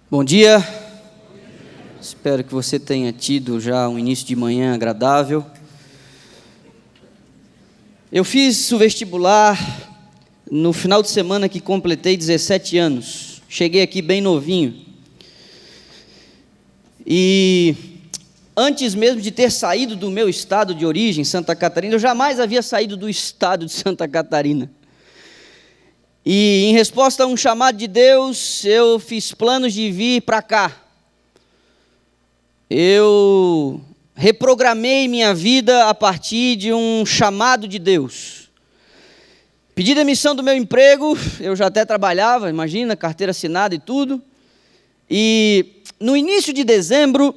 Bom dia, espero que você tenha tido já um início de manhã agradável. Eu fiz o vestibular no final de semana que completei 17 anos, cheguei aqui bem novinho. E antes mesmo de ter saído do meu estado de origem, Santa Catarina, eu jamais havia saído do estado de Santa Catarina. E em resposta a um chamado de Deus, eu fiz planos de vir para cá. Eu reprogramei minha vida a partir de um chamado de Deus. Pedi demissão do meu emprego, eu já até trabalhava, imagina, carteira assinada e tudo. E no início de dezembro,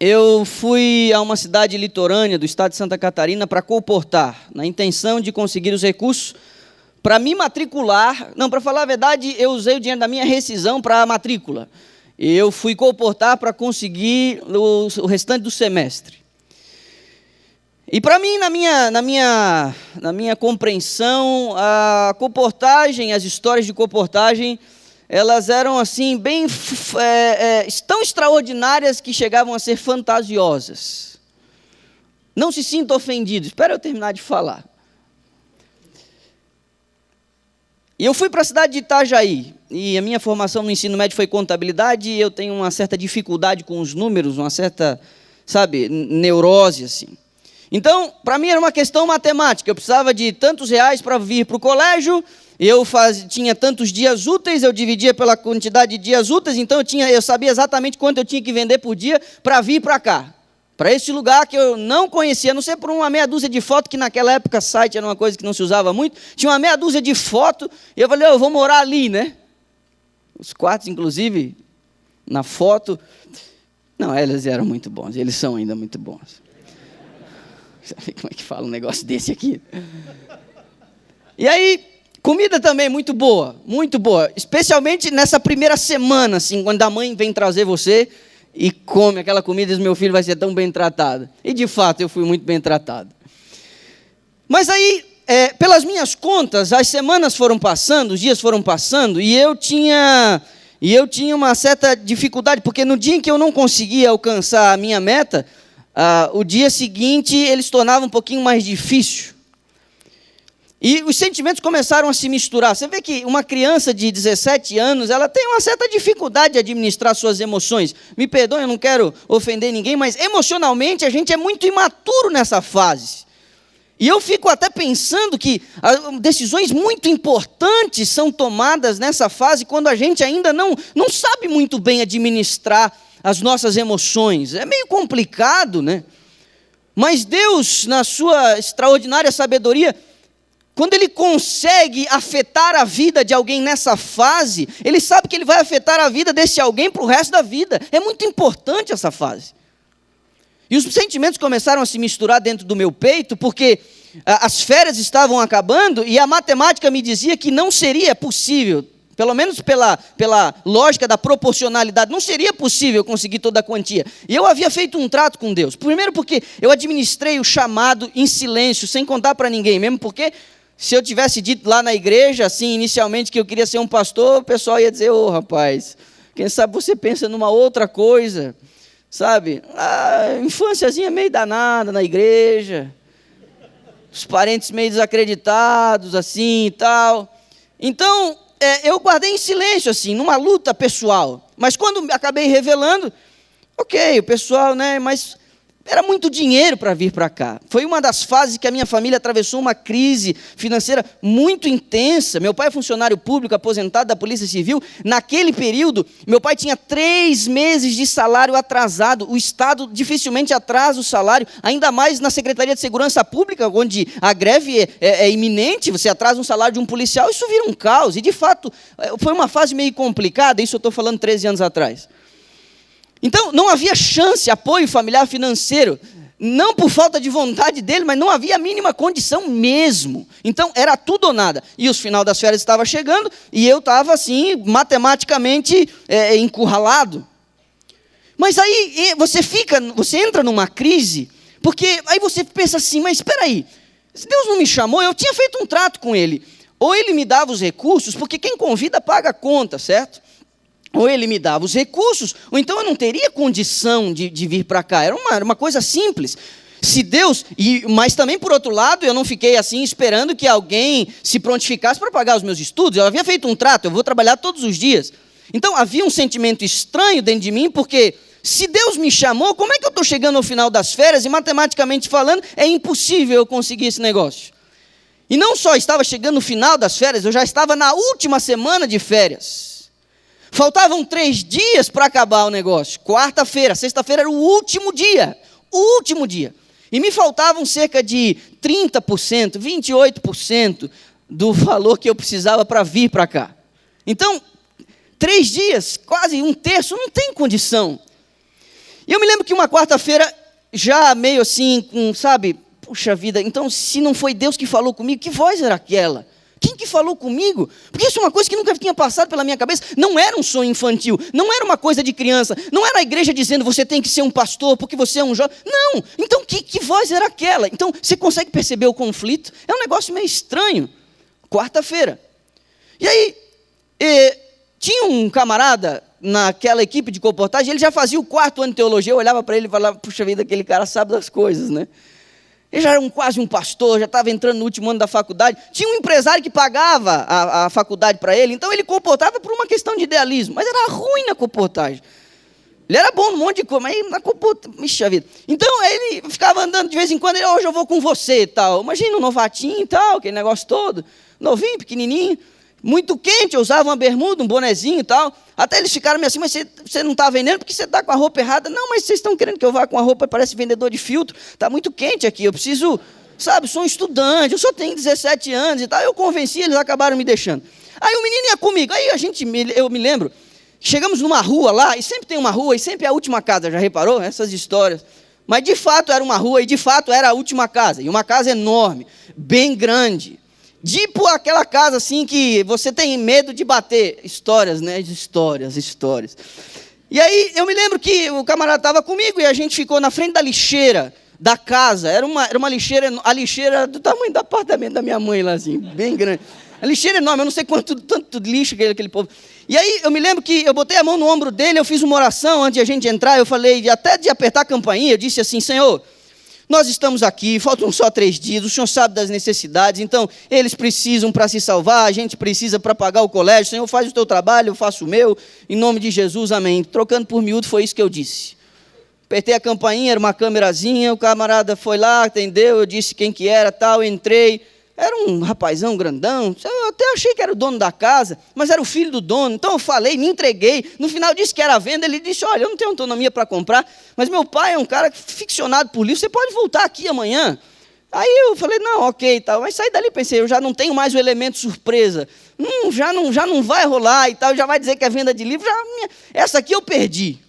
eu fui a uma cidade litorânea do estado de Santa Catarina para colportar, na intenção de conseguir os recursos para me matricular. Não, para falar a verdade, eu usei o dinheiro da minha rescisão para a matrícula. Eu fui colportar para conseguir o restante do semestre. E para mim, na minha compreensão, a colportagem, as histórias de colportagem, elas eram assim, bem tão extraordinárias que chegavam a ser fantasiosas. Não se sinta ofendido, espera eu terminar de falar. E eu fui para a cidade de Itajaí, e a minha formação no ensino médio foi contabilidade, e eu tenho uma certa dificuldade com os números, uma certa, neurose, assim. Então, para mim era uma questão matemática, eu precisava de tantos reais para vir para o colégio, tinha tantos dias úteis, eu dividia pela quantidade de dias úteis, então eu sabia exatamente quanto eu tinha que vender por dia para vir para cá. Para esse lugar que eu não conhecia, a não ser por uma meia dúzia de fotos, que naquela época site era uma coisa que não se usava muito, tinha uma meia dúzia de fotos, e eu falei, eu vou morar ali, né? Os quartos, inclusive, na foto, não, eles eram muito bons, eles são ainda muito bons. Sabe como é que fala um negócio desse aqui? E aí, comida também muito boa, especialmente nessa primeira semana, assim, quando a mãe vem trazer você, e come aquela comida e diz, meu filho vai ser tão bem tratado. E de fato eu fui muito bem tratado. Mas aí, pelas minhas contas, as semanas foram passando, os dias foram passando, e eu tinha uma certa dificuldade, porque no dia em que eu não conseguia alcançar a minha meta, o dia seguinte ele se tornava um pouquinho mais difícil. E os sentimentos começaram a se misturar. Você vê que uma criança de 17 anos, ela tem uma certa dificuldade de administrar suas emoções. Me perdoe, eu não quero ofender ninguém, mas emocionalmente a gente é muito imaturo nessa fase. E eu fico até pensando que decisões muito importantes são tomadas nessa fase quando a gente ainda não sabe muito bem administrar as nossas emoções. É meio complicado, né? Mas Deus, na sua extraordinária sabedoria, quando Ele consegue afetar a vida de alguém nessa fase, Ele sabe que Ele vai afetar a vida desse alguém para o resto da vida. É muito importante essa fase. E os sentimentos começaram a se misturar dentro do meu peito, porque as férias estavam acabando e a matemática me dizia que não seria possível, pelo menos pela lógica da proporcionalidade, não seria possível conseguir toda a quantia. E eu havia feito um trato com Deus. Primeiro porque eu administrei o chamado em silêncio, sem contar para ninguém, mesmo porque se eu tivesse dito lá na igreja, assim, inicialmente, que eu queria ser um pastor, o pessoal ia dizer, ô rapaz, quem sabe você pensa numa outra coisa, sabe? A infânciazinha meio danada na igreja, os parentes meio desacreditados, assim e tal. Então, eu guardei em silêncio, assim, numa luta pessoal. Mas quando acabei revelando, ok, o pessoal, né, mas era muito dinheiro para vir para cá. Foi uma das fases que a minha família atravessou uma crise financeira muito intensa. Meu pai é funcionário público, aposentado da Polícia Civil. Naquele período, meu pai tinha 3 meses de salário atrasado. O Estado dificilmente atrasa o salário, ainda mais na Secretaria de Segurança Pública, onde a greve é iminente. Você atrasa um salário de um policial, isso vira um caos. E, de fato, foi uma fase meio complicada. Isso eu estou falando 13 anos atrás. Então, não havia chance, apoio familiar financeiro, não por falta de vontade dele, mas não havia a mínima condição mesmo. Então, era tudo ou nada. E o final das férias estava chegando, e eu estava, assim, matematicamente encurralado. Mas aí, você entra numa crise, porque aí você pensa assim, mas espera aí, se Deus não me chamou, eu tinha feito um trato com Ele. Ou Ele me dava os recursos, porque quem convida paga a conta, certo? ou ele me dava os recursos, ou então eu não teria condição de vir para cá. Era uma coisa simples. Se Deus, mas também por outro lado, eu não fiquei assim esperando que alguém se prontificasse para pagar os meus estudos. Eu havia feito um trato, eu vou trabalhar todos os dias. Então havia um sentimento estranho dentro de mim, porque se Deus me chamou, como é que eu estou chegando ao final das férias e matematicamente falando, é impossível eu conseguir esse negócio? E não só estava chegando no final das férias, eu já estava na última semana de férias. Faltavam 3 dias para acabar o negócio. Quarta-feira, sexta-feira era o último dia. O último dia. E me faltavam cerca de 30%, 28% do valor que eu precisava para vir para cá. Então, 3 dias, quase 1/3, não tem condição. E eu me lembro que uma quarta-feira, já meio assim, sabe, puxa vida, então se não foi Deus que falou comigo, que voz era aquela? Quem que falou comigo? Porque isso é uma coisa que nunca tinha passado pela minha cabeça. Não era um sonho infantil, não era uma coisa de criança, não era a igreja dizendo você tem que ser um pastor porque você é um jovem. Não, então que voz era aquela? Então você consegue perceber o conflito? É um negócio meio estranho. Quarta-feira. E aí, tinha um camarada naquela equipe de comportagem, ele já fazia o 4º ano de teologia, eu olhava para ele e falava, puxa vida, aquele cara sabe das coisas, né? Ele já era quase um pastor, já estava entrando no último ano da faculdade. Tinha um empresário que pagava a faculdade para ele, então ele comportava por uma questão de idealismo, mas era ruim na comportagem. Ele era bom num monte de coisa, mas na comportagem, mixa vida. Então ele ficava andando de vez em quando, hoje eu vou com você e tal. Imagina um novatinho e tal, aquele negócio todo, novinho, pequenininho, muito quente, eu usava uma bermuda, um bonezinho e tal. Até eles ficaram meio assim, mas você não está vendendo porque você está com a roupa errada. Não, mas vocês estão querendo que eu vá com a roupa, parece vendedor de filtro. Está muito quente aqui, eu preciso, sabe, sou um estudante, eu só tenho 17 anos e tal. Eu convenci, eles acabaram me deixando. Aí o menino ia comigo, aí eu me lembro, chegamos numa rua lá, e sempre tem uma rua, e sempre é a última casa, já reparou? Essas histórias. Mas de fato era uma rua, e de fato era a última casa. E uma casa enorme, bem grande. Tipo aquela casa assim que você tem medo de bater. Histórias, né? Histórias. E aí eu me lembro que o camarada estava comigo e a gente ficou na frente da lixeira da casa. Era uma lixeira, a lixeira do tamanho do apartamento da minha mãe lá assim, bem grande. A lixeira enorme, eu não sei tanto lixo aquele povo. E aí eu me lembro que eu botei a mão no ombro dele, eu fiz uma oração antes de a gente entrar, eu falei, até de apertar a campainha, eu disse assim, Senhor, nós estamos aqui, faltam só 3 dias, o Senhor sabe das necessidades, então eles precisam para se salvar, a gente precisa para pagar o colégio, Senhor faz o teu trabalho, eu faço o meu, em nome de Jesus, amém. Trocando por miúdo foi isso que eu disse. Apertei a campainha, era uma câmerazinha, o camarada foi lá, atendeu, eu disse quem que era, tal, entrei, era um rapazão grandão, eu até achei que era o dono da casa, mas era o filho do dono, então eu falei, me entreguei, no final disse que era venda, ele disse, olha, eu não tenho autonomia para comprar, mas meu pai é um cara ficcionado por livro, você pode voltar aqui amanhã. Aí eu falei, não, ok, tal, mas saí dali, pensei, eu já não tenho mais o elemento surpresa, já não vai rolar e tal, já vai dizer que é venda de livro, essa aqui eu perdi.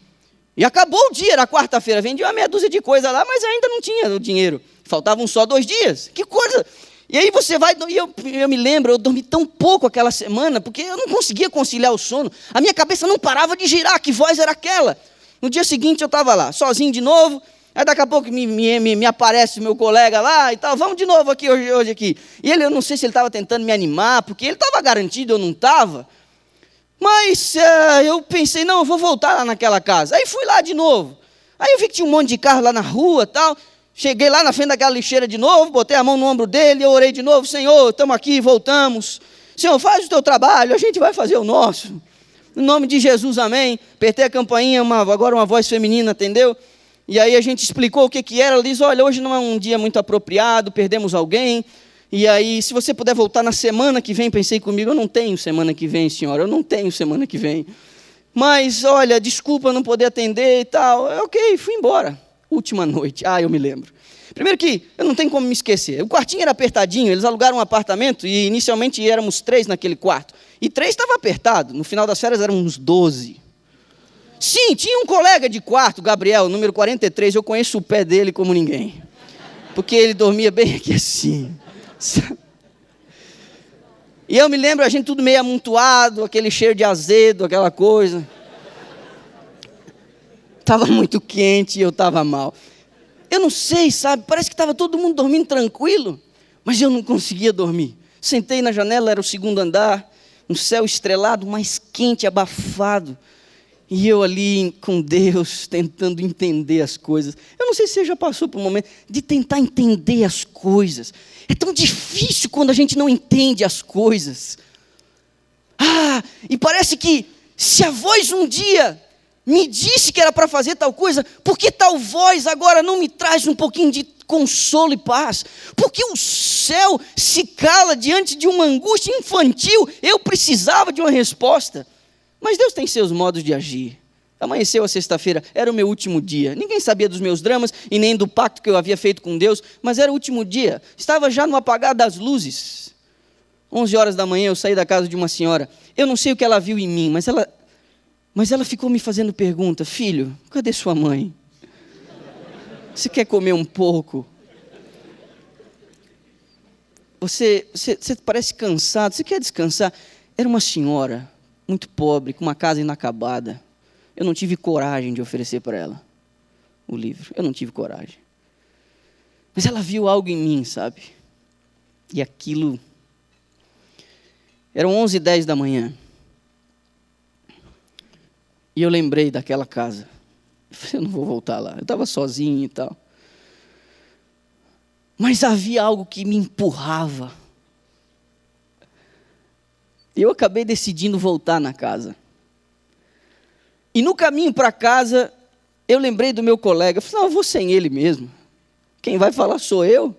E acabou o dia, era quarta-feira, vendi uma meia dúzia de coisa lá, mas ainda não tinha o dinheiro, faltavam só 2 dias, que coisa. E aí você vai, e eu me lembro, eu dormi tão pouco aquela semana, porque eu não conseguia conciliar o sono, a minha cabeça não parava de girar, que voz era aquela? No dia seguinte eu estava lá, sozinho de novo, aí daqui a pouco me aparece o meu colega lá e tal, vamos de novo aqui hoje aqui. E ele, eu não sei se ele estava tentando me animar, porque ele estava garantido, eu não estava, mas eu pensei, não, eu vou voltar lá naquela casa. Aí fui lá de novo, aí eu vi que tinha um monte de carro lá na rua e tal. Cheguei lá na frente daquela lixeira de novo, botei a mão no ombro dele, eu orei de novo, Senhor, estamos aqui, voltamos. Senhor, faz o teu trabalho, a gente vai fazer o nosso. Em nome de Jesus, amém. Apertei a campainha, agora uma voz feminina atendeu. E aí a gente explicou o que era. Ela diz, olha, hoje não é um dia muito apropriado, perdemos alguém. E aí, se você puder voltar na semana que vem, pensei comigo, eu não tenho semana que vem, senhora, eu não tenho semana que vem. Mas, olha, desculpa não poder atender e tal. Ok, fui embora. Última noite, eu me lembro. Primeiro que, eu não tenho como me esquecer, o quartinho era apertadinho, eles alugaram um apartamento e inicialmente éramos 3 naquele quarto. E 3 estava apertado, no final das férias eram uns 12. Sim, tinha um colega de quarto, Gabriel, número 43, eu conheço o pé dele como ninguém. Porque ele dormia bem aqui assim. E eu me lembro, a gente tudo meio amontoado, aquele cheiro de azedo, aquela coisa. Estava muito quente e eu estava mal. Eu não sei, sabe, parece que estava todo mundo dormindo tranquilo, mas eu não conseguia dormir. Sentei na janela, era o 2º andar, um céu estrelado, mais quente, abafado. E eu ali com Deus, tentando entender as coisas. Eu não sei se você já passou por um momento de tentar entender as coisas. É tão difícil quando a gente não entende as coisas. E parece que se a voz um dia me disse que era para fazer tal coisa, por que tal voz agora não me traz um pouquinho de consolo e paz? Porque o céu se cala diante de uma angústia infantil. Eu precisava de uma resposta. Mas Deus tem seus modos de agir. Amanheceu a sexta-feira, era o meu último dia. Ninguém sabia dos meus dramas e nem do pacto que eu havia feito com Deus, mas era o último dia. Estava já no apagar das luzes. 11 horas da manhã eu saí da casa de uma senhora. Eu não sei o que ela viu em mim, mas ela ficou me fazendo pergunta: filho, cadê sua mãe? Você quer comer um pouco? Você parece cansado, você quer descansar? Era uma senhora muito pobre, com uma casa inacabada. Eu não tive coragem de oferecer para ela o livro. Eu não tive coragem. Mas ela viu algo em mim, sabe? E aquilo... Eram 11h10 da manhã. E eu lembrei daquela casa. Eu falei, eu não vou voltar lá. Eu estava sozinho e tal. Mas havia algo que me empurrava. E eu acabei decidindo voltar na casa. E no caminho para casa, eu lembrei do meu colega. Eu falei, não, eu vou sem ele mesmo. Quem vai falar sou eu.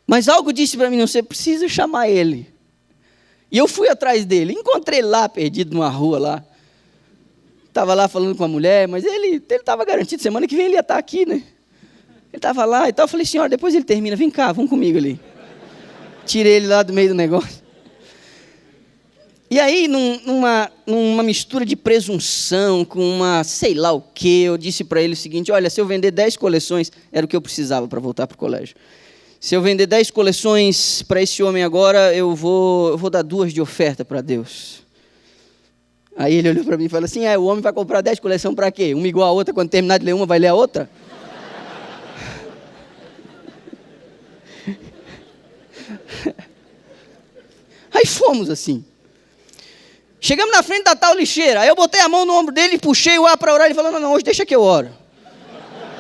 Mas algo disse para mim, não, você precisa chamar ele. E eu fui atrás dele. Encontrei ele lá, perdido numa rua lá. Estava lá falando com a mulher, mas ele estava garantido, semana que vem ele ia estar aqui, né? Ele estava lá e tal. Eu falei, senhora, depois ele termina, vem cá, vamos comigo ali. Tirei ele lá do meio do negócio. E aí, numa mistura de presunção, com uma sei lá o quê, eu disse para ele o seguinte, olha, se eu vender 10 coleções, era o que eu precisava para voltar para o colégio. Se eu vender 10 coleções para esse homem agora, eu vou dar 2 de oferta para Deus. Aí ele olhou para mim e falou assim, o homem vai comprar 10 coleções para quê? Uma igual a outra, quando terminar de ler uma, vai ler a outra? Aí fomos assim. Chegamos na frente da tal lixeira. Aí eu botei a mão no ombro dele e puxei o ar para orar. Ele falou, não, hoje deixa que eu oro.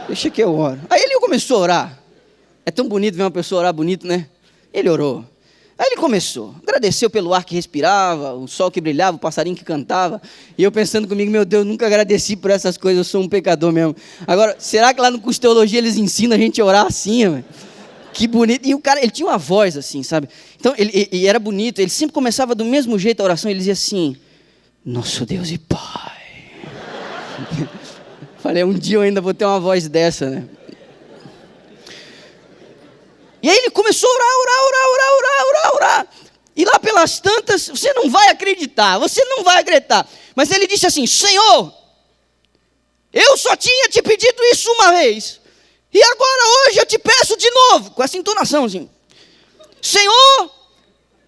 Deixa que eu oro. Aí ele começou a orar. É tão bonito ver uma pessoa orar bonito, né? Ele orou. Aí ele começou. Agradeceu pelo ar que respirava, o sol que brilhava, o passarinho que cantava. E eu pensando comigo, meu Deus, nunca agradeci por essas coisas, eu sou um pecador mesmo. Agora, será que lá no curso de teologia eles ensinam a gente a orar assim, velho? Que bonito. E o cara, ele tinha uma voz assim, sabe? Então, ele era bonito. Ele sempre começava do mesmo jeito a oração. Ele dizia assim, nosso Deus e Pai. Falei, um dia eu ainda vou ter uma voz dessa, né? E aí ele começou a orar. E lá pelas tantas, você não vai acreditar. Mas ele disse assim, Senhor, eu só tinha te pedido isso uma vez. E agora hoje eu te peço de novo, com essa entonação assim. Senhor,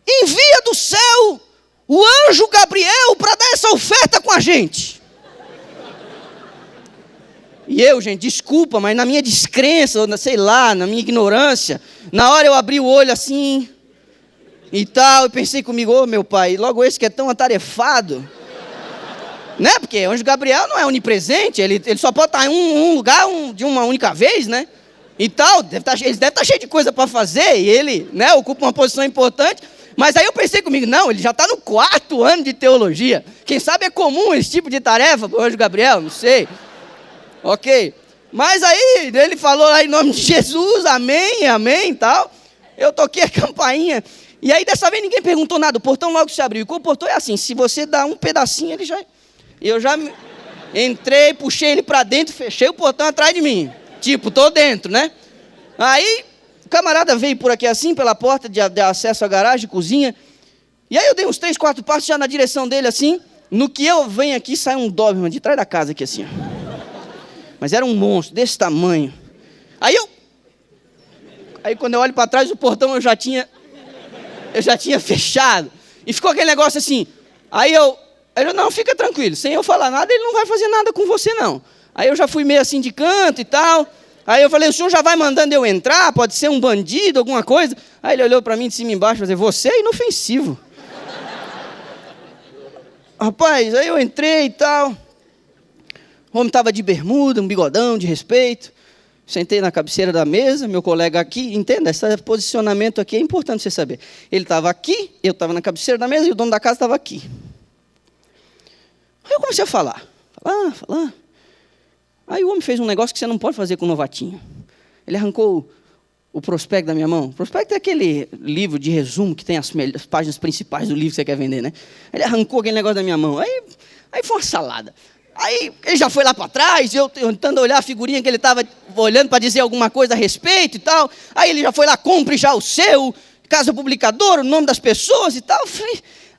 envia do céu o anjo Gabriel para dar essa oferta com a gente. E eu, gente, desculpa, mas na minha descrença, sei lá, na minha ignorância, na hora eu abri o olho assim e tal, e pensei comigo, meu pai, logo esse que é tão atarefado. Né? Porque o anjo Gabriel não é onipresente, ele só pode estar em um lugar de uma única vez, né? E tal, ele deve estar cheio de coisa para fazer, e ele, né, ocupa uma posição importante. Mas aí eu pensei comigo, não, ele já está no 4º ano de teologia. Quem sabe é comum esse tipo de tarefa para o anjo Gabriel, não sei. Ok. Mas aí ele falou lá em nome de Jesus, amém, amém e tal. Eu toquei a campainha. E aí dessa vez ninguém perguntou nada, o portão logo se abriu. E com o portão é assim, se você dá um pedacinho, ele já... Eu já entrei, puxei ele para dentro, fechei o portão atrás de mim. Tipo, tô dentro, né? Aí o camarada veio por aqui assim, pela porta de acesso à garagem, cozinha. E aí eu dei uns 3, 4 passos já na direção dele assim. No que eu venho aqui, sai um Doberman de trás da casa aqui assim, ó. Mas era um monstro, desse tamanho. Aí quando eu olho para trás, o portão eu já tinha fechado. E ficou aquele negócio assim. Aí eu, não, fica tranquilo, sem eu falar nada, ele não vai fazer nada com você não. Aí eu já fui meio assim de canto e tal. Aí eu falei, o senhor já vai mandando eu entrar? Pode ser um bandido, alguma coisa? Aí ele olhou para mim de cima e embaixo e falou, você é inofensivo. Rapaz, aí eu entrei e tal. O homem estava de bermuda, um bigodão de respeito. Sentei na cabeceira da mesa, meu colega aqui. Entenda, esse posicionamento aqui é importante você saber. Ele estava aqui, eu estava na cabeceira da mesa e o dono da casa estava aqui. Aí eu comecei a falar. Aí o homem fez um negócio que você não pode fazer com um novatinho. Ele arrancou o prospecto da minha mão. O prospecto é aquele livro de resumo que tem as páginas principais do livro que você quer vender, né? Ele arrancou aquele negócio da minha mão. Aí foi uma salada. Aí ele já foi lá para trás, eu tentando olhar a figurinha que ele estava olhando para dizer alguma coisa a respeito e tal. Aí ele já foi lá, compre já o seu, casa publicadora, o nome das pessoas e tal.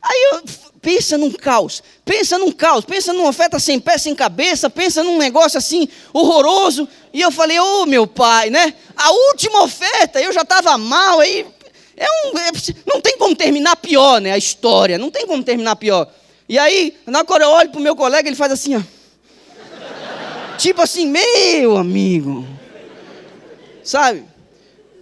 Aí eu, pensa num caos, pensa numa oferta sem pé, sem cabeça, pensa num negócio assim horroroso. E eu falei, meu pai, né? A última oferta, eu já estava mal, aí não tem como terminar pior, né? A história, não tem como terminar pior. E aí, na hora eu olho para o meu colega, ele faz assim, ó. Tipo assim, meu amigo. Sabe?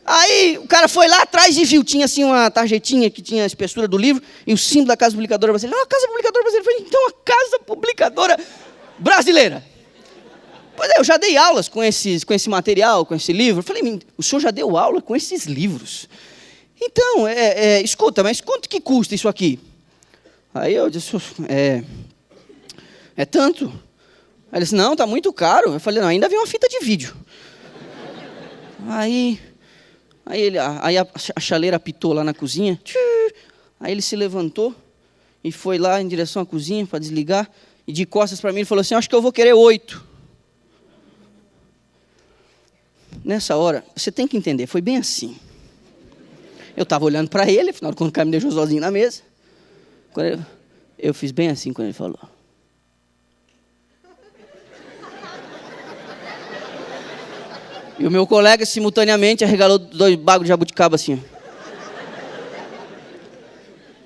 Aí o cara foi lá atrás e viu, tinha assim uma tarjetinha que tinha a espessura do livro e o símbolo da Casa Publicadora Brasileira. A Casa Publicadora Brasileira. Eu falei, então a Casa Publicadora Brasileira. Pois é, eu já dei aulas com esse material, com esse livro. Eu falei, o senhor já deu aula com esses livros? Então, escuta, mas quanto que custa isso aqui? Aí eu disse, é tanto? Aí ele disse, não, está muito caro. Eu falei, não, ainda vem uma fita de vídeo. Aí a chaleira apitou lá na cozinha. Aí ele se levantou e foi lá em direção à cozinha para desligar. E de costas para mim ele falou assim, acho que eu vou querer 8. Nessa hora, você tem que entender, foi bem assim. Eu estava olhando para ele, afinal de contas o cara me deixou sozinho na mesa. Eu fiz bem assim quando ele falou. E o meu colega simultaneamente arregalou 2 bagos de jabuticaba assim.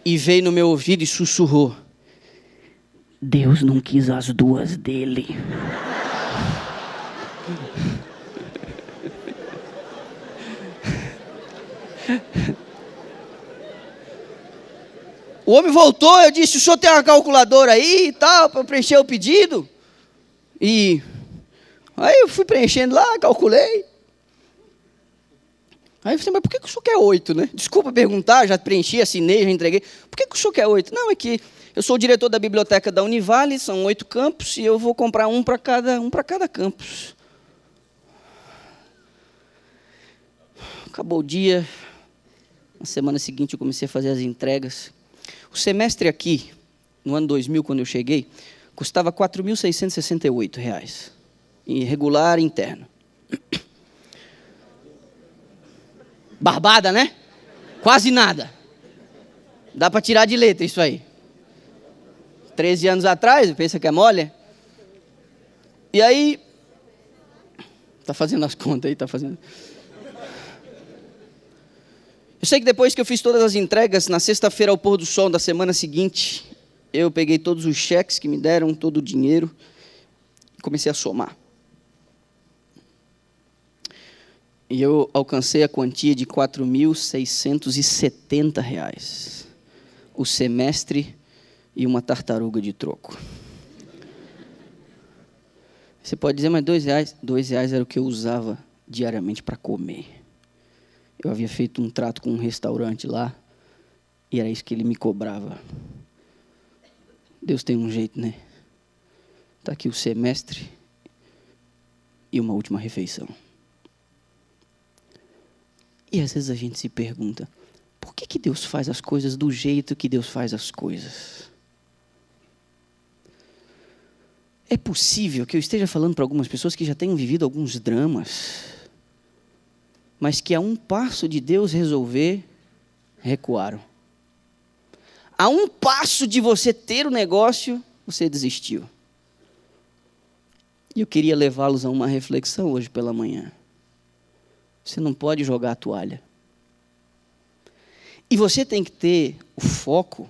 E veio no meu ouvido e sussurrou. Deus não quis as 2 dele. O homem voltou, eu disse, o senhor tem uma calculadora aí e tal, para preencher o pedido? E aí eu fui preenchendo lá, calculei. Aí eu falei, mas por que o senhor quer 8, né? Desculpa perguntar, já preenchi, assinei, já entreguei. Por que o senhor quer 8? Não, é que eu sou o diretor da biblioteca da Univale, são 8 campos, e eu vou comprar um para cada campus. Acabou o dia, na semana seguinte eu comecei a fazer as entregas. O semestre aqui, no ano 2000, quando eu cheguei, custava R$ 4.668, em regular interno. Barbada, né? Quase nada. Dá para tirar de letra isso aí. 13 anos atrás, pensa que é mole? E aí, tá fazendo as contas aí, tá fazendo... Eu sei que depois que eu fiz todas as entregas, na sexta-feira ao pôr do sol da semana seguinte, eu peguei todos os cheques que me deram, todo o dinheiro, e comecei a somar. E eu alcancei a quantia de R$ 4.670. O semestre e uma tartaruga de troco. Você pode dizer, mas R$ 2 era o que eu usava diariamente para comer. Eu havia feito um trato com um restaurante lá, e era isso que ele me cobrava. Deus tem um jeito, né? Está aqui o semestre e uma última refeição. E às vezes a gente se pergunta, por que Deus faz as coisas do jeito que Deus faz as coisas? É possível que eu esteja falando para algumas pessoas que já tenham vivido alguns dramas, mas que a um passo de Deus resolver, recuaram. A um passo de você ter o negócio, você desistiu. E eu queria levá-los a uma reflexão hoje pela manhã. Você não pode jogar a toalha. E você tem que ter o foco.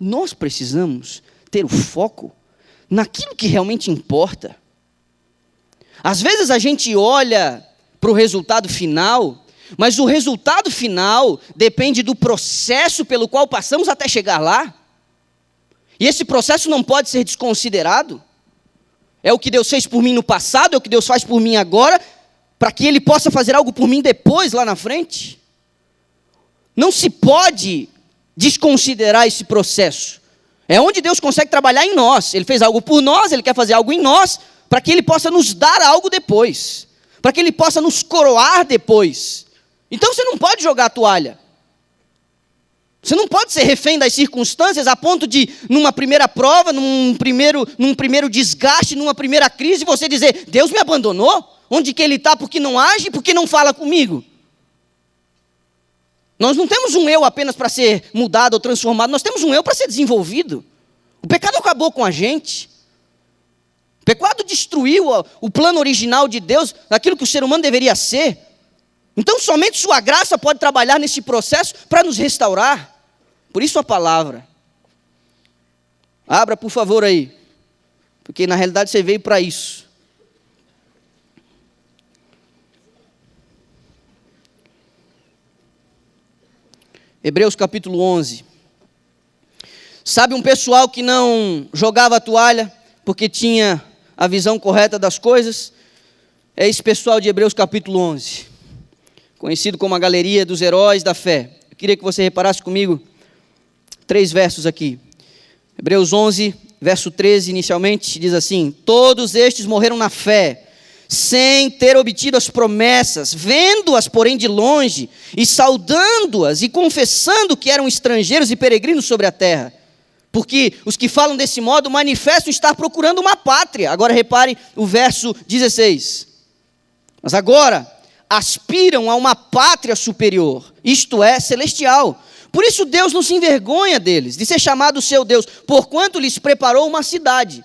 Nós precisamos ter o foco naquilo que realmente importa. Às vezes a gente olha para o resultado final, mas o resultado final depende do processo pelo qual passamos até chegar lá. E esse processo não pode ser desconsiderado. É o que Deus fez por mim no passado, é o que Deus faz por mim agora, para que Ele possa fazer algo por mim depois, lá na frente. Não se pode desconsiderar esse processo. É onde Deus consegue trabalhar em nós. Ele fez algo por nós, Ele quer fazer algo em nós, para que Ele possa nos dar algo depois. Para que Ele possa nos coroar depois. Então você não pode jogar a toalha. Você não pode ser refém das circunstâncias a ponto de, numa primeira prova, num primeiro desgaste, numa primeira crise, você dizer, Deus me abandonou? Onde que Ele está? Porque não age? Porque não fala comigo? Nós não temos um eu apenas para ser mudado ou transformado, nós temos um eu para ser desenvolvido. O pecado acabou com a gente. O pecado destruiu o plano original de Deus, aquilo que o ser humano deveria ser. Então somente sua graça pode trabalhar nesse processo para nos restaurar. Por isso a palavra. Abra por favor aí, porque na realidade você veio para isso. Hebreus capítulo 11. Sabe um pessoal que não jogava a toalha porque tinha a visão correta das coisas? É esse pessoal de Hebreus capítulo 11, conhecido como a galeria dos heróis da fé. Eu queria que você reparasse comigo 3 versos aqui. Hebreus 11, verso 13, inicialmente, diz assim: todos estes morreram na fé, sem ter obtido as promessas, vendo-as, porém, de longe, e saudando-as, e confessando que eram estrangeiros e peregrinos sobre a terra. Porque os que falam desse modo manifestam estar procurando uma pátria. Agora repare o verso 16. Mas agora aspiram a uma pátria superior, isto é, celestial. Por isso Deus não se envergonha deles, de ser chamado seu Deus, porquanto lhes preparou uma cidade.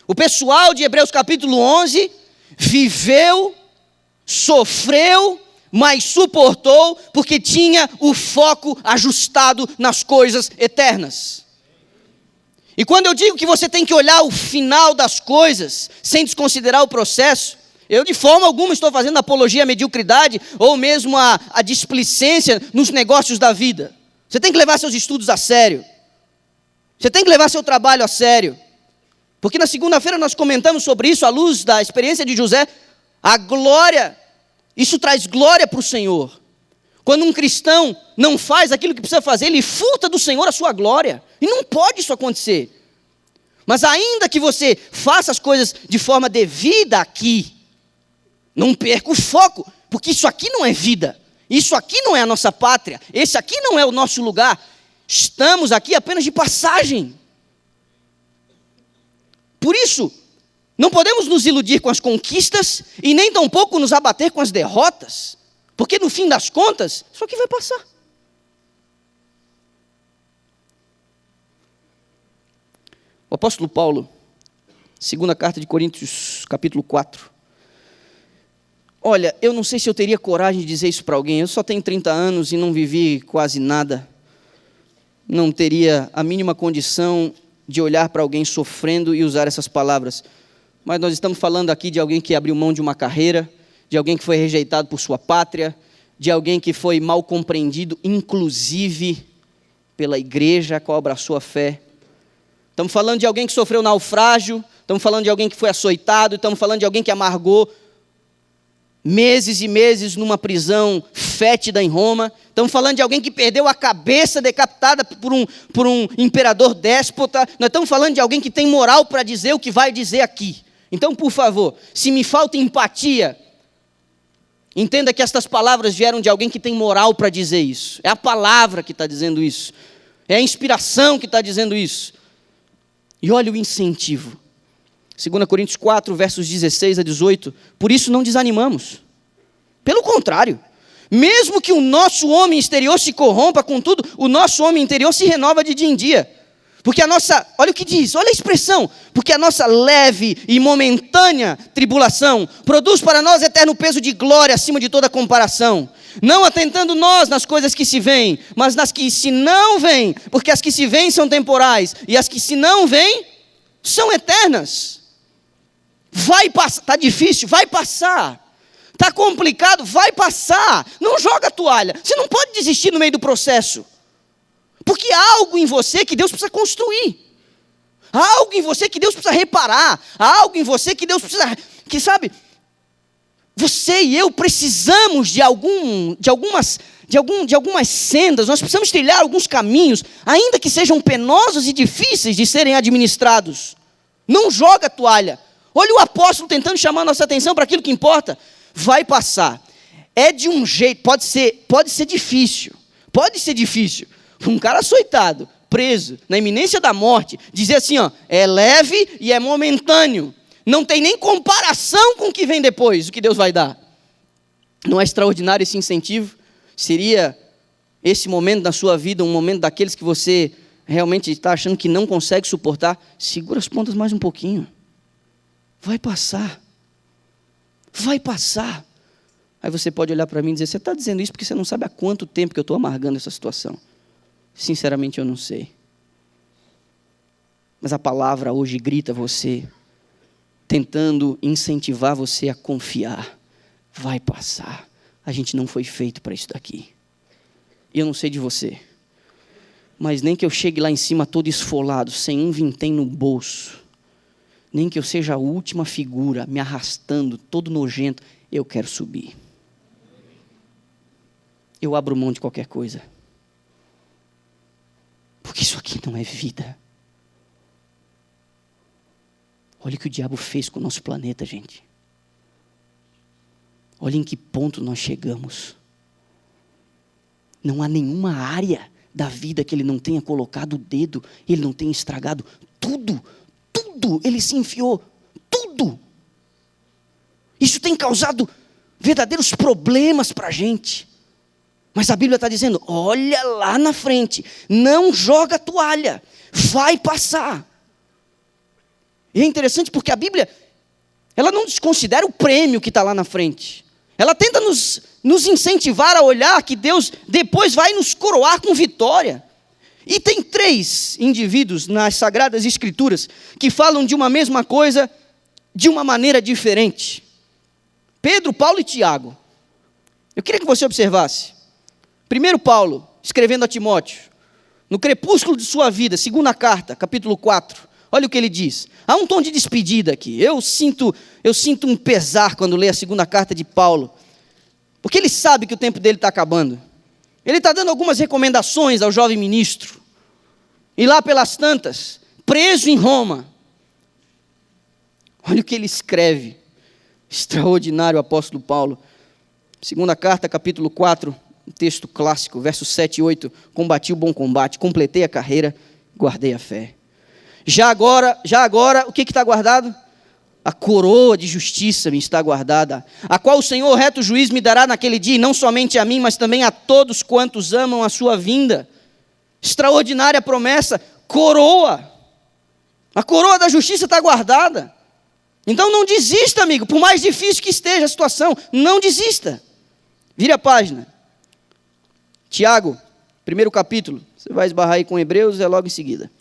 O pessoal de Hebreus capítulo 11 viveu, sofreu, mas suportou, porque tinha o foco ajustado nas coisas eternas. E quando eu digo que você tem que olhar o final das coisas, sem desconsiderar o processo, eu de forma alguma estou fazendo apologia à mediocridade, ou mesmo à displicência nos negócios da vida. Você tem que levar seus estudos a sério. Você tem que levar seu trabalho a sério. Porque na segunda-feira nós comentamos sobre isso, à luz da experiência de José. A glória, isso traz glória para o Senhor. Quando um cristão não faz aquilo que precisa fazer, ele furta do Senhor a sua glória. E não pode isso acontecer. Mas ainda que você faça as coisas de forma devida aqui, não perca o foco, porque isso aqui não é vida. Isso aqui não é a nossa pátria. Esse aqui não é o nosso lugar. Estamos aqui apenas de passagem. Por isso, não podemos nos iludir com as conquistas e nem tampouco nos abater com as derrotas, porque no fim das contas, isso aqui vai passar. O apóstolo Paulo, segunda carta de Coríntios, capítulo 4. Olha, eu não sei se eu teria coragem de dizer isso para alguém. Eu só tenho 30 anos e não vivi quase nada. Não teria a mínima condição de olhar para alguém sofrendo e usar essas palavras. Mas nós estamos falando aqui de alguém que abriu mão de uma carreira, de alguém que foi rejeitado por sua pátria, de alguém que foi mal compreendido, inclusive pela igreja a qual abraçou a fé. Estamos falando de alguém que sofreu naufrágio, estamos falando de alguém que foi açoitado, estamos falando de alguém que amargou meses e meses numa prisão fétida em Roma. Estamos falando de alguém que perdeu a cabeça decapitada por um imperador déspota. Nós estamos falando de alguém que tem moral para dizer o que vai dizer aqui. Então, por favor, se me falta empatia, entenda que estas palavras vieram de alguém que tem moral para dizer isso. É a palavra que está dizendo isso. É a inspiração que está dizendo isso. E olha o incentivo. 2 Coríntios 4, versos 16 a 18. Por isso não desanimamos. Pelo contrário, mesmo que o nosso homem exterior se corrompa, contudo, o nosso homem interior se renova de dia em dia. Porque a nossa, olha o que diz, olha a expressão. Porque a nossa leve e momentânea tribulação produz para nós eterno peso de glória acima de toda comparação. Não atentando nós nas coisas que se veem, mas nas que se não veem. Porque as que se veem são temporais, e as que se não veem são eternas. Vai passar, está difícil, vai passar. Está complicado, vai passar. Não joga a toalha. Você não pode desistir no meio do processo. Porque há algo em você que Deus precisa construir. Há algo em você que Deus precisa reparar. Há algo em você que Deus precisa... Que sabe, você e eu precisamos de algumas sendas. Nós precisamos trilhar alguns caminhos, ainda que sejam penosos e difíceis de serem administrados. Não joga a toalha. Olha o apóstolo tentando chamar a nossa atenção para aquilo que importa. Vai passar. É de um jeito, pode ser difícil. Pode ser difícil. Um cara açoitado, preso, na iminência da morte, dizer assim, ó, é leve e é momentâneo. Não tem nem comparação com o que vem depois, o que Deus vai dar. Não é extraordinário esse incentivo? Seria esse momento da sua vida, um momento daqueles que você realmente está achando que não consegue suportar? Segura as pontas mais um pouquinho. Vai passar. Vai passar. Aí você pode olhar para mim e dizer, você está dizendo isso porque você não sabe há quanto tempo que eu estou amargando essa situação. Sinceramente, eu não sei. Mas a palavra hoje grita a você, tentando incentivar você a confiar. Vai passar. A gente não foi feito para isso daqui. Eu não sei de você, mas nem que eu chegue lá em cima todo esfolado, sem um vintém no bolso, nem que eu seja a última figura, me arrastando, todo nojento, eu quero subir. Eu abro mão de qualquer coisa. Porque isso aqui não é vida. Olha o que o diabo fez com o nosso planeta, gente. Olha em que ponto nós chegamos. Não há nenhuma área da vida que ele não tenha colocado o dedo, ele não tenha estragado. Tudo, ele se enfiou. Tudo. Isso tem causado verdadeiros problemas para a gente. Mas a Bíblia está dizendo, olha lá na frente, não joga a toalha, vai passar. E é interessante porque a Bíblia, ela não desconsidera o prêmio que está lá na frente. Ela tenta nos incentivar a olhar que Deus depois vai nos coroar com vitória. E tem 3 indivíduos nas Sagradas Escrituras que falam de uma mesma coisa de uma maneira diferente. Pedro, Paulo e Tiago. Eu queria que você observasse. Primeiro Paulo, escrevendo a Timóteo, no crepúsculo de sua vida, 2ª carta, capítulo 4, olha o que ele diz. Há um tom de despedida aqui. Eu sinto um pesar quando leio a 2ª carta de Paulo, porque ele sabe que o tempo dele está acabando. Ele está dando algumas recomendações ao jovem ministro, e lá pelas tantas, preso em Roma. Olha o que ele escreve, extraordinário o apóstolo Paulo. 2ª carta, capítulo 4, um texto clássico, versos 7 e 8, combati o bom combate, completei a carreira, guardei a fé. Já agora, o que está guardado? A coroa de justiça me está guardada, a qual o Senhor, reto juiz, me dará naquele dia, e não somente a mim, mas também a todos quantos amam a sua vinda. Extraordinária promessa, coroa. A coroa da justiça está guardada. Então não desista, amigo, por mais difícil que esteja a situação, não desista. Vire a página. Tiago, 1º capítulo, você vai esbarrar aí com Hebreus, é logo em seguida.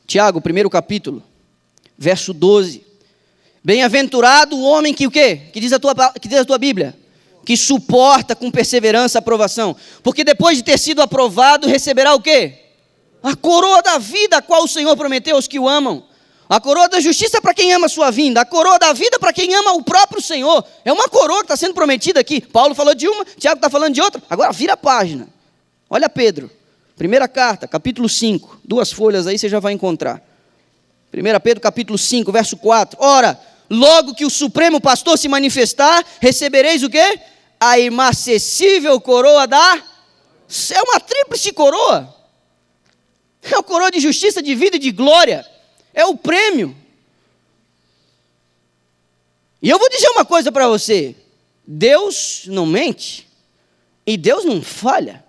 Tiago, 1º capítulo, verso 12. Bem-aventurado o homem que o quê? Que diz a tua Bíblia? Que suporta com perseverança a aprovação. Porque depois de ter sido aprovado, receberá o quê? A coroa da vida, a qual o Senhor prometeu aos que o amam. A coroa da justiça para quem ama a sua vinda. A coroa da vida para quem ama o próprio Senhor. É uma coroa que está sendo prometida aqui. Paulo falou de uma, Tiago está falando de outra. Agora vira a página. Olha Pedro. 1ª carta, capítulo 5. 2 folhas aí você já vai encontrar. 1 Pedro, capítulo 5, verso 4. Ora, logo que o Supremo Pastor se manifestar, recebereis o quê? A inacessível coroa da... É uma tríplice coroa. É uma coroa de justiça, de vida e de glória. É o prêmio. E eu vou dizer uma coisa para você. Deus não mente. E Deus não falha.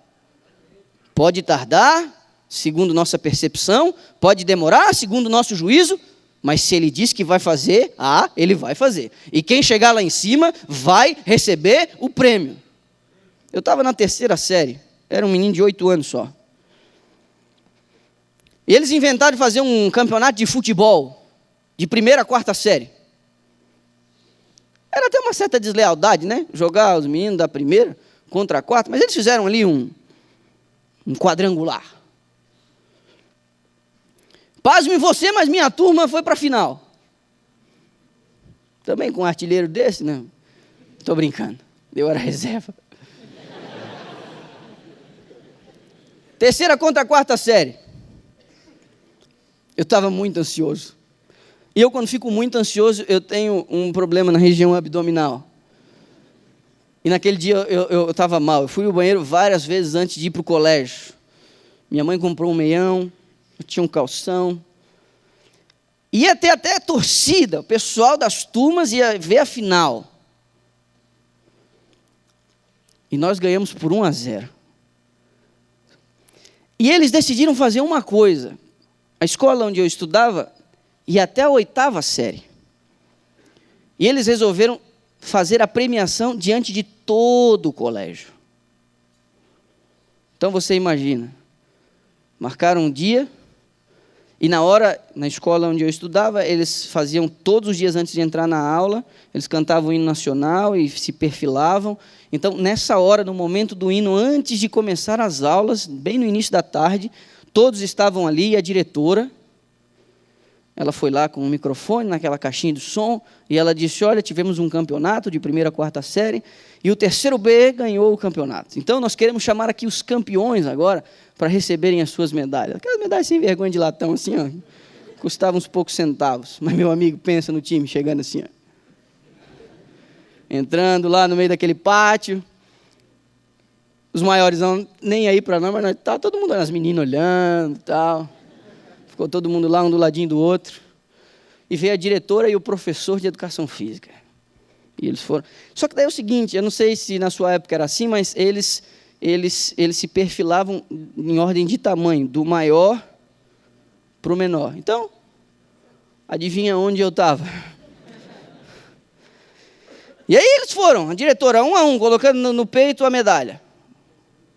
Pode tardar, segundo nossa percepção. Pode demorar, segundo nosso juízo. Mas se Ele diz que vai fazer, Ele vai fazer. E quem chegar lá em cima vai receber o prêmio. Eu estava na 3ª série. Era um menino de 8 anos só. E eles inventaram de fazer um campeonato de futebol, de 1ª a 4ª série. Era até uma certa deslealdade, né? Jogar os meninos da 1ª contra a 4ª, mas eles fizeram ali um quadrangular. Pasme você, mas minha turma foi para a final. Também com um artilheiro desse, né? Estou brincando, eu era reserva. Terceira contra a quarta série. Eu estava muito ansioso. E eu, quando fico muito ansioso, eu tenho um problema na região abdominal. E naquele dia eu estava mal. Eu fui ao banheiro várias vezes antes de ir para o colégio. Minha mãe comprou um meião, eu tinha um calção. Ia ter até torcida, o pessoal das turmas ia ver a final. E nós ganhamos por 1-0. E eles decidiram fazer uma coisa. A escola onde eu estudava ia até a 8ª série. E eles resolveram fazer a premiação diante de todo o colégio. Então você imagina, marcaram um dia, e na hora, na escola onde eu estudava, eles faziam todos os dias antes de entrar na aula, eles cantavam o hino nacional e se perfilavam. Então, nessa hora, no momento do hino, antes de começar as aulas, bem no início da tarde, todos estavam ali, e a diretora, ela foi lá com um microfone naquela caixinha de som, e ela disse, olha, tivemos um campeonato de 1ª a 4ª série, e o terceiro B ganhou o campeonato. Então, nós queremos chamar aqui os campeões agora, para receberem as suas medalhas. Aquelas medalhas sem vergonha de latão, assim, ó, custavam uns poucos centavos. Mas, meu amigo, pensa no time, chegando assim, ó. Entrando lá no meio daquele pátio, os maiores não nem aí para nós, mas tá todo mundo, as meninas olhando e tal. Ficou todo mundo lá, um do ladinho do outro. E veio a diretora e o professor de educação física. E eles foram. Só que daí é o seguinte, eu não sei se na sua época era assim, mas eles se perfilavam em ordem de tamanho, do maior para o menor. Então, adivinha onde eu estava? E aí eles foram, a diretora, 1 a 1, colocando no peito a medalha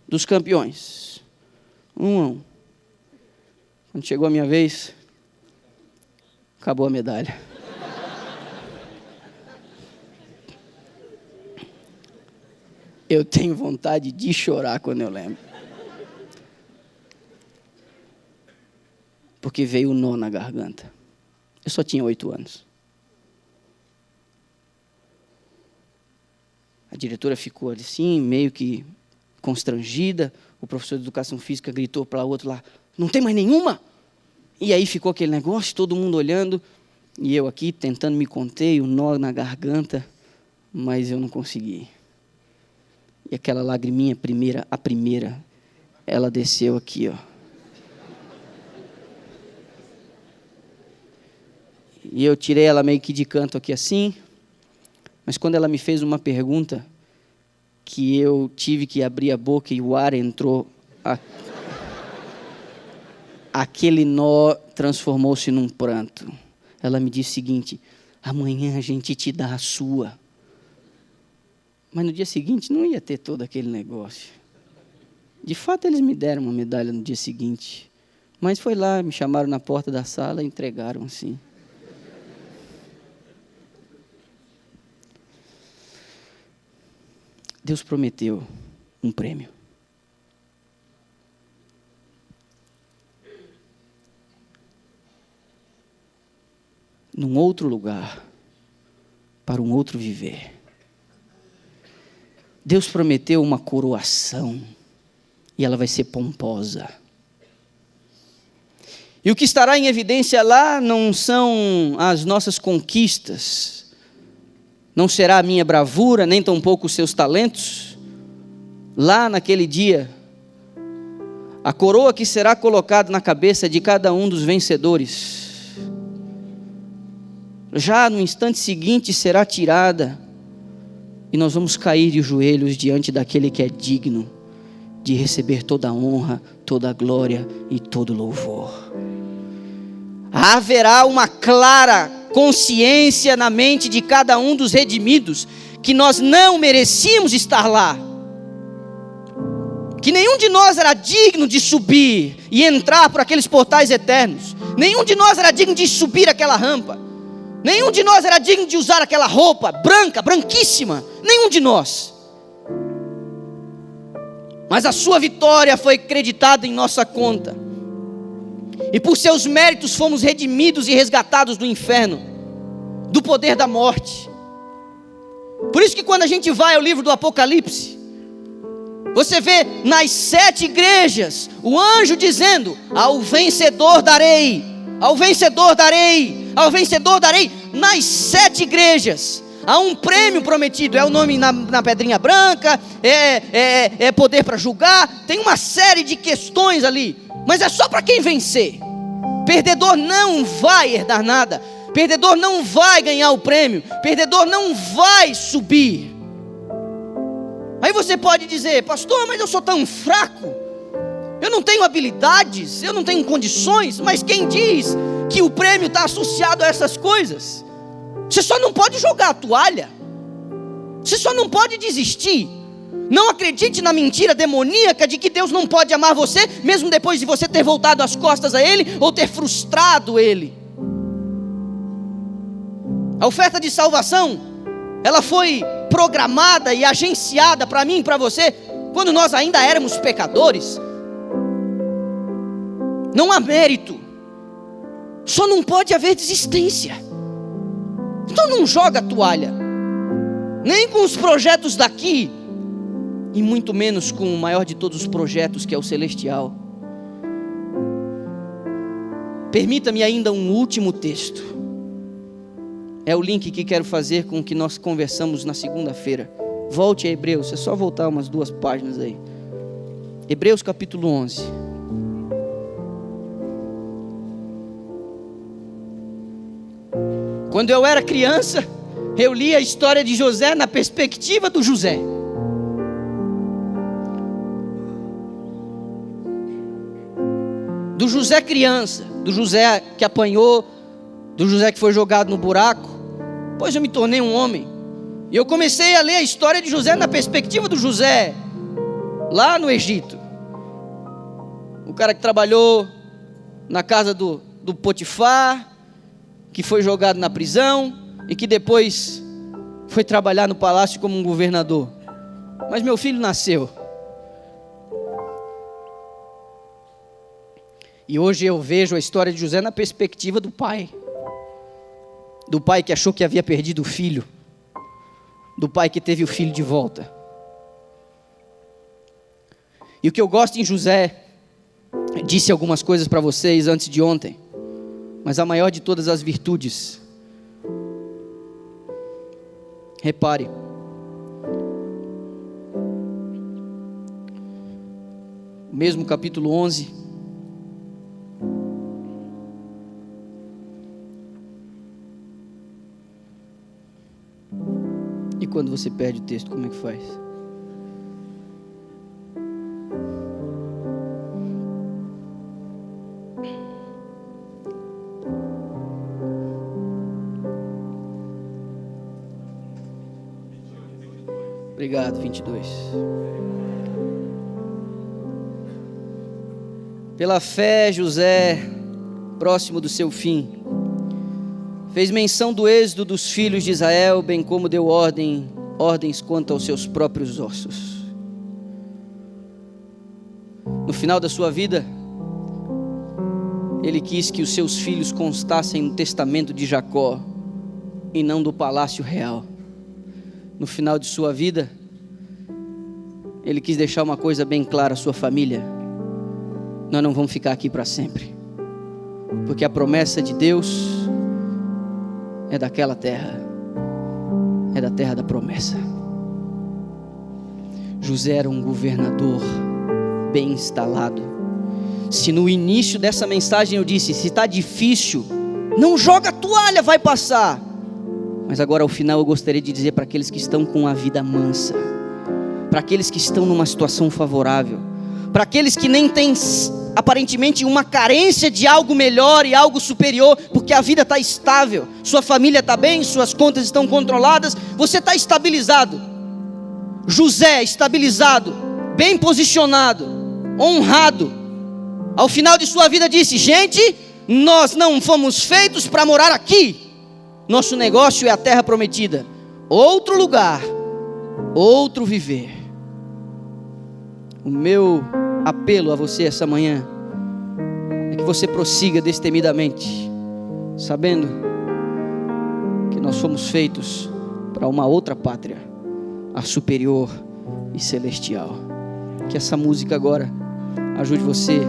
dos campeões. 1 a 1. Quando chegou a minha vez, acabou a medalha. Eu tenho vontade de chorar quando eu lembro. Porque veio um nó na garganta. Eu só tinha 8 anos. A diretora ficou assim, meio que constrangida. O professor de educação física gritou para o outro lá, não tem mais nenhuma? E aí ficou aquele negócio, todo mundo olhando. E eu aqui tentando me conter, o nó na garganta. Mas eu não consegui. E aquela lagriminha, a primeira, ela desceu aqui, ó. E eu tirei ela meio que de canto aqui assim. Mas quando ela me fez uma pergunta, que eu tive que abrir a boca e o ar entrou, aquele nó transformou-se num pranto. Ela me disse o seguinte, amanhã a gente te dá a sua. Mas no dia seguinte não ia ter todo aquele negócio. De fato, eles me deram uma medalha no dia seguinte. Mas foi lá, me chamaram na porta da sala e entregaram assim. Deus prometeu um prêmio. Num outro lugar, para um outro viver. Deus prometeu uma coroação, e ela vai ser pomposa. E o que estará em evidência lá não são as nossas conquistas, não será a minha bravura, nem tampouco os seus talentos. Lá naquele dia, a coroa que será colocada na cabeça de cada um dos vencedores, já no instante seguinte será tirada, e nós vamos cair de joelhos diante daquele que é digno de receber toda a honra, toda a glória e todo o louvor. Haverá uma clara consciência na mente de cada um dos redimidos, que nós não merecíamos estar lá, que nenhum de nós era digno de subir e entrar por aqueles portais eternos, nenhum de nós era digno de subir aquela rampa, nenhum de nós era digno de usar aquela roupa branca, branquíssima, nenhum de nós. mas a sua vitória foi creditada em nossa conta. E por seus méritos fomos redimidos e resgatados do inferno, do poder da morte. Por isso que quando a gente vai ao livro do Apocalipse, você vê nas 7 igrejas o anjo dizendo: ao vencedor darei, ao vencedor darei, ao vencedor darei. Nas 7 igrejas há um prêmio prometido, é o nome na pedrinha branca, é poder para julgar, tem uma série de questões ali, mas é só para quem vencer. Perdedor não vai herdar nada, perdedor não vai ganhar o prêmio, perdedor não vai subir. Aí você pode dizer: pastor, mas eu sou tão fraco, eu não tenho habilidades, eu não tenho condições. Mas quem diz que o prêmio está associado a essas coisas? Você só não pode jogar a toalha, você só não pode desistir. Não acredite na mentira demoníaca de que Deus não pode amar você, mesmo depois de você ter voltado as costas a Ele, ou ter frustrado Ele. A oferta de salvação, ela foi programada e agenciada para mim e para você, quando nós ainda éramos pecadores. Não há mérito, só não pode haver desistência. Então não joga a toalha, nem com os projetos daqui, e muito menos com o maior de todos os projetos, que é o celestial. Permita-me ainda um último texto. É o link que quero fazer com o que nós conversamos na segunda-feira. Volte a Hebreus, é só voltar umas 2 páginas aí. Hebreus capítulo 11. Quando eu era criança, eu li a história de José na perspectiva do José. Do José criança, do José que apanhou, do José que foi jogado no buraco. Pois eu me tornei um homem, e eu comecei a ler a história de José na perspectiva do José, lá no Egito. O cara que trabalhou na casa do Potifar, que foi jogado na prisão, e que depois foi trabalhar no palácio como um governador. Mas meu filho nasceu. E hoje eu vejo a história de José na perspectiva do pai. Do pai que achou que havia perdido o filho. Do pai que teve o filho de volta. E o que eu gosto em José, disse algumas coisas para vocês antes de ontem, mas a maior de todas as virtudes, repare, mesmo capítulo 11, e quando você perde o texto, como é que faz? Obrigado, 22. Pela fé, José, próximo do seu fim, fez menção do êxodo dos filhos de Israel, bem como deu ordens quanto aos seus próprios ossos. No final da sua vida, ele quis que os seus filhos constassem no testamento de Jacó e não do palácio real. No final de sua vida, ele quis deixar uma coisa bem clara à sua família: nós não vamos ficar aqui para sempre, porque a promessa de Deus é daquela terra, é da terra da promessa. José era um governador bem instalado. Se no início dessa mensagem eu disse: se está difícil, não joga a toalha, vai passar. Mas agora ao final eu gostaria de dizer para aqueles que estão com a vida mansa, para aqueles que estão numa situação favorável, para aqueles que nem têm aparentemente uma carência de algo melhor e algo superior, porque a vida está estável, sua família está bem, suas contas estão controladas, você está estabilizado. José estabilizado, bem posicionado, honrado, ao final de sua vida disse: gente, nós não fomos feitos para morar aqui, nosso negócio é a terra prometida, outro lugar, outro viver. O meu apelo a você essa manhã é que você prossiga destemidamente, sabendo que nós fomos feitos para uma outra pátria, a superior e celestial. Que essa música agora ajude você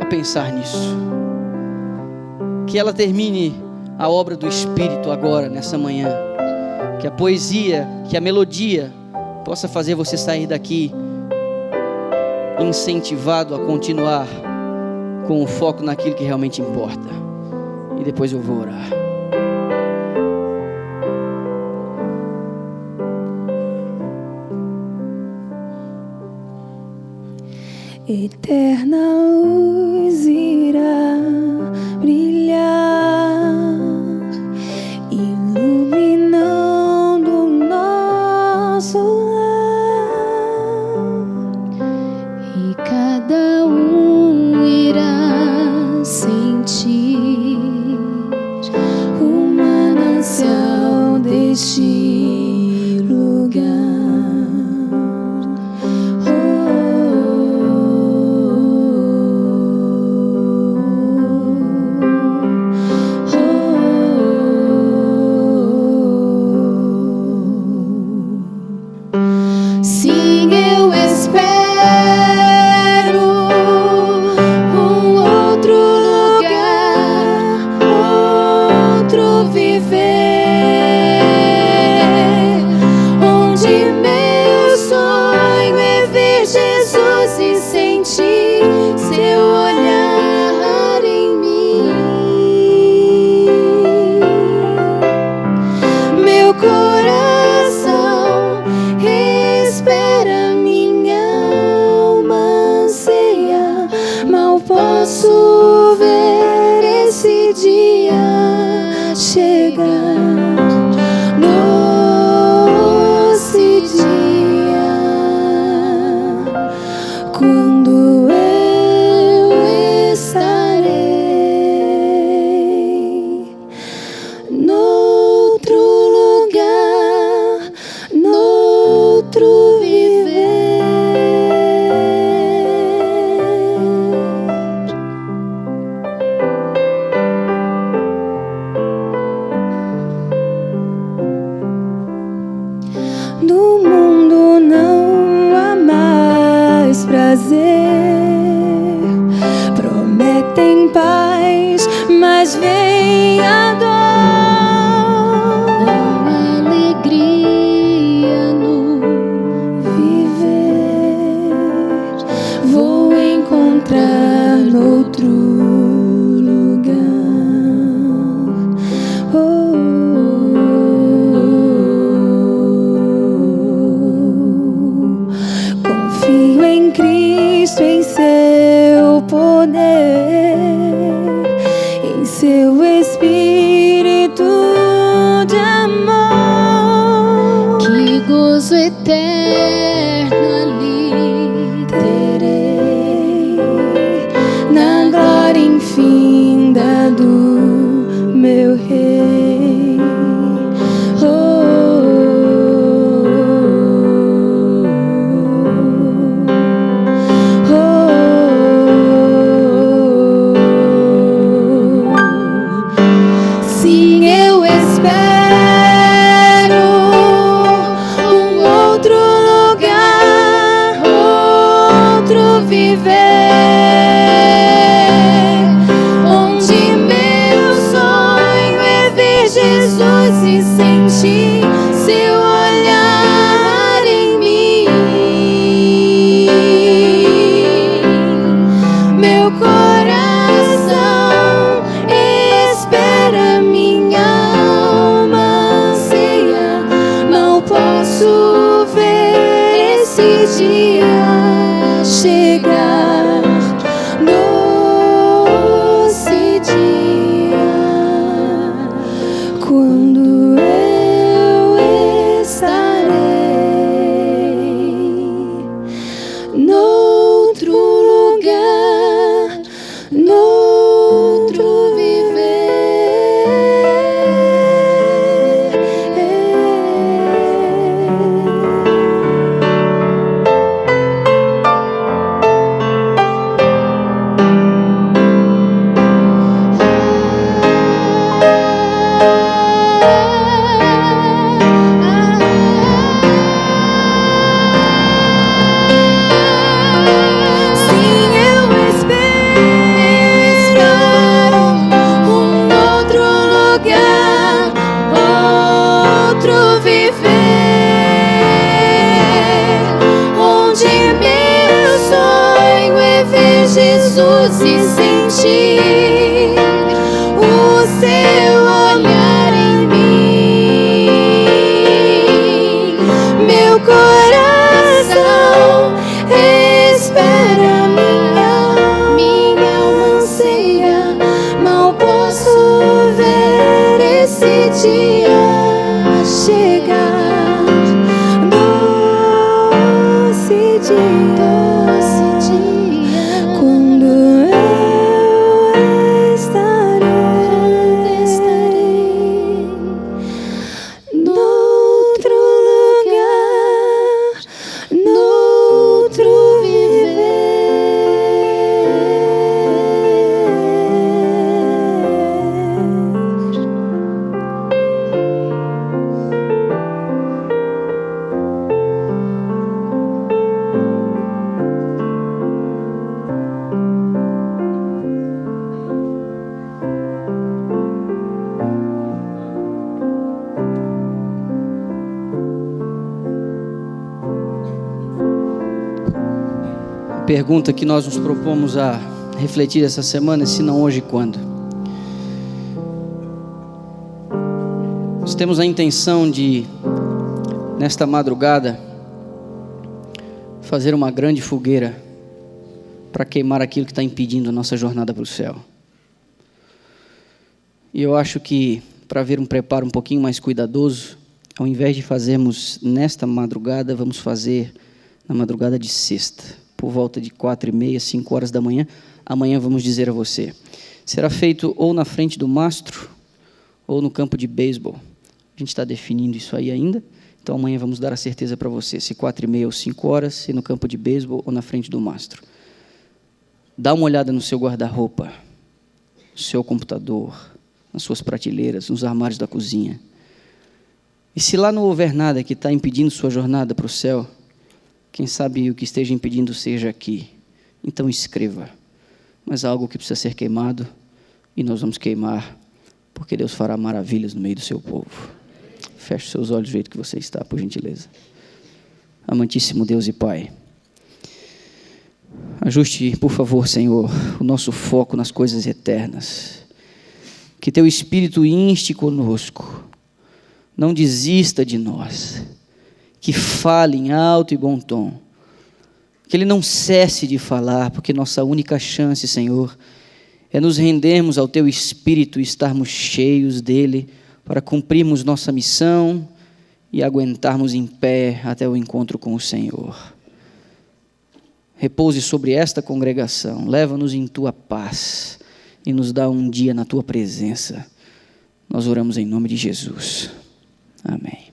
a pensar nisso. Que ela termine a obra do Espírito agora, nessa manhã. Que a poesia, que a melodia possa fazer você sair daqui incentivado a continuar com o foco naquilo que realmente importa. E depois eu vou orar. Eterna luz irá brilhar, iluminando o nosso lar, e cada irá sentir o manancial deste lugar. Sim, eu espero um outro lugar, outro viver, onde meu sonho é ver Jesus e sentir seu olhar em mim. Meu coração espera, minha alma anseia, mal posso ver esse dia chegar. Doce dia, quando eu estarei noutro lugar, noutro viver. No mundo não há mais prazer, prometem paz, mas vem a dor. Não há alegria no Viver, vou encontrar noutro lugar. Confio em Cristo, em seu poder, em seu Espírito de amor. que gozo eterno ali Terei na glória infinda do meu Rei. Oh, oh, Jesus, e sentir o seu olhar em mim. Meu coração espera, minha alma anseia, mal posso ver esse dia chegar. Doce dia, quando eu estarei noutro lugar, noutro viver. A pergunta que nós nos propomos a refletir essa semana é: se não hoje, quando? Nós temos a intenção de, nesta madrugada, fazer uma grande fogueira para queimar aquilo que está impedindo a nossa jornada para o céu. E eu acho que, para haver um preparo um pouquinho mais cuidadoso, ao invés de fazermos nesta madrugada, vamos fazer na madrugada de sexta, por volta de 4h30, 5 horas da manhã. Amanhã vamos dizer a você. Será feito ou na frente do mastro, ou no campo de beisebol. A gente está definindo isso aí ainda. Então amanhã vamos dar a certeza para você, se 4h30 ou 5 horas, se no campo de beisebol ou na frente do mastro. Dá uma olhada no seu guarda-roupa, no seu computador, nas suas prateleiras, nos armários da cozinha. E se lá não houver nada que está impedindo sua jornada para o céu, quem sabe o que esteja impedindo seja aqui. Então escreva. Mas há algo que precisa ser queimado, e nós vamos queimar, porque Deus fará maravilhas no meio do seu povo. Feche seus olhos do jeito que você está, por gentileza. Amantíssimo Deus e Pai, ajuste, por favor, Senhor, o nosso foco nas coisas eternas. Que Teu Espírito inste conosco. Não desista de nós. Que fale em alto e bom tom. Que Ele não cesse de falar, porque nossa única chance, Senhor, é nos rendermos ao Teu Espírito e estarmos cheios dEle para cumprirmos nossa missão e aguentarmos em pé até o encontro com o Senhor. Repouse sobre esta congregação, leva-nos em Tua paz e nos dá um dia na Tua presença. Nós oramos em nome de Jesus. Amém.